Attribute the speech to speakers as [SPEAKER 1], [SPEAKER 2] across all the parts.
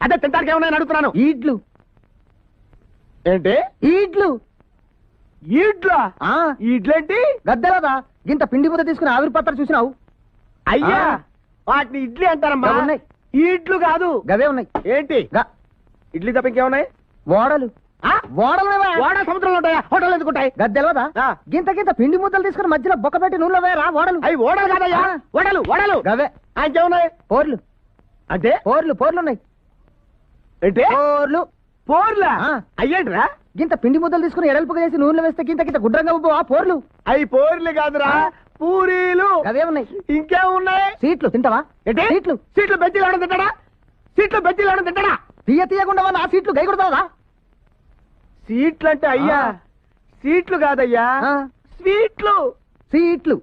[SPEAKER 1] అదే తింటానికి ఏమన్నా అడుగుతున్నాను.
[SPEAKER 2] ఈడ్లు.
[SPEAKER 1] ఏంటి
[SPEAKER 2] ఈడ్లు?
[SPEAKER 1] ఈడ్లా? ఈడ్లేంటి?
[SPEAKER 2] గద్దెలదా గింత పిండి ముద్ద తీసుకుని ఆవిరి పత్ర చూసినావు?
[SPEAKER 1] అయ్యా వాటిని ఇడ్లీ అంటారమ్మా.
[SPEAKER 2] ఉన్నాయి.
[SPEAKER 1] ఈడ్లు కాదు,
[SPEAKER 2] గవే ఉన్నాయి.
[SPEAKER 1] ఏంటి ఇడ్లీ తప్ప ఇంకేమున్నాయి?
[SPEAKER 2] ఓడలు.
[SPEAKER 1] ఓడ సముద్రంలో ఉంటాయా? హోటల్ ఎందుకుంటాయి?
[SPEAKER 2] గద్దెలదా గింత గింత పిండి ముద్దలు తీసుకుని మధ్యలో బొక్క పెట్టి నూనెలో వేరా ఓడలు.
[SPEAKER 1] అవి ఓడలు కాదయ్యా, ఓడలు ఓడలు.
[SPEAKER 2] గవే.
[SPEAKER 1] ఇంకేమున్నాయి?
[SPEAKER 2] పోర్లు.
[SPEAKER 1] అంటే
[SPEAKER 2] పోర్లున్నాయి.
[SPEAKER 1] ఏంటి
[SPEAKER 2] పోర్లు?
[SPEAKER 1] పోర్లా? అయ్యేంట్రా?
[SPEAKER 2] గింత పిండి ముద్దలు తీసుకుని ఎడల్పుగా చేసి నూనెలో వేస్తే గింత గింత గుడ్రంగా ఉబ్బు ఆ పోర్లు.
[SPEAKER 1] అవి పోర్లు కాదురా, పూరీలు.
[SPEAKER 2] అవే ఉన్నాయి.
[SPEAKER 1] ఇంకేమున్నాయి?
[SPEAKER 2] సీట్లు తింటావా?
[SPEAKER 1] ఏంటి
[SPEAKER 2] సీట్లు?
[SPEAKER 1] సీట్లు బెజ్జీలు ఆడడం తింటాడా? సీట్లు బెజ్జీలు ఆడడం తింటాడా?
[SPEAKER 2] తీయకుండా ఆ సీట్లు గై కొడతావా?
[SPEAKER 1] సీట్లు అంటే అయ్యా సీట్లు కాదయ్యా, స్వీట్లు.
[SPEAKER 2] సీట్లు.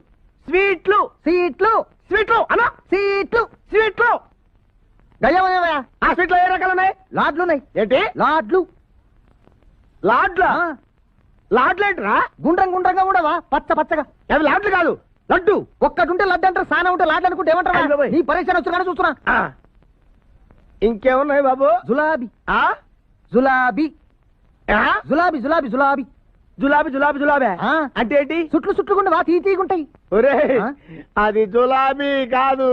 [SPEAKER 1] స్వీట్లు.
[SPEAKER 2] సీట్లు.
[SPEAKER 1] స్వీట్లు అలా.
[SPEAKER 2] సీట్లు.
[SPEAKER 1] స్వీట్లు.
[SPEAKER 2] గయ్యమయ్యా.
[SPEAKER 1] ఆ స్వీట్లో ఏ రకాలు ఉన్నాయి?
[SPEAKER 2] లాడ్లు ఉన్నాయి.
[SPEAKER 1] ఏంటి
[SPEAKER 2] లాడ్లు?
[SPEAKER 1] లాడ్లా? లాడ్లేంట్రా?
[SPEAKER 2] గుండ్రంగా ఉండవా పచ్చ పచ్చగా?
[SPEAKER 1] అవి లాడ్లు కాదు, లడ్డు.
[SPEAKER 2] ఒక్కటి ఉంటే లడ్డు అంటారు, సానా ఉంటే లాడ్లు అనుకుంటే ఏమంటారు? నీ పరీక్ష వచ్చున్నా చూస్తున్నా.
[SPEAKER 1] ఇంకేమున్నాయి బాబు?
[SPEAKER 2] జులాబీ.
[SPEAKER 1] జులాబీ.
[SPEAKER 2] జులాబీ జులాబీ జులాబీ
[SPEAKER 1] జులాబీ జులాబీ జులాబీ అంటే ఏంటి?
[SPEAKER 2] చుట్లుగుండవా తీగుంటాయి.
[SPEAKER 1] ఒరే అది జులాబీ కాదు,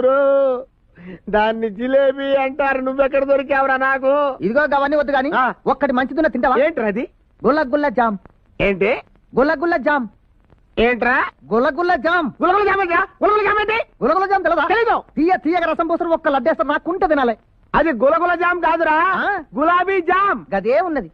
[SPEAKER 1] దాన్ని జిలేబీ అంటారు. నువ్వెక్కడ దొరికావురా నాకు?
[SPEAKER 2] ఇదిగో అవన్నీ వద్దు గాని ఒక్కటి మంచిదిన్న తింటావా?
[SPEAKER 1] ఏంట్రా అది?
[SPEAKER 2] గుల్ల జామ్.
[SPEAKER 1] ఏంటి?
[SPEAKER 2] గుల్ల జామ్.
[SPEAKER 1] ఏంట్రా?
[SPEAKER 2] గుల్ల జామ్.
[SPEAKER 1] గులగుల జామ్ ఏంట్రా? గులగుల జామ్ ఏంటి?
[SPEAKER 2] గులగుల జామ్ తెలదా? తెలీదు. తీయగా రసం పోసరు ఒక్క లడ్డేస్తారు, నాకు కుంట తినాలి.
[SPEAKER 1] అది గులగుల జామ్ కాదురా, గులాబీ జామ్.
[SPEAKER 2] గదే ఉన్నది.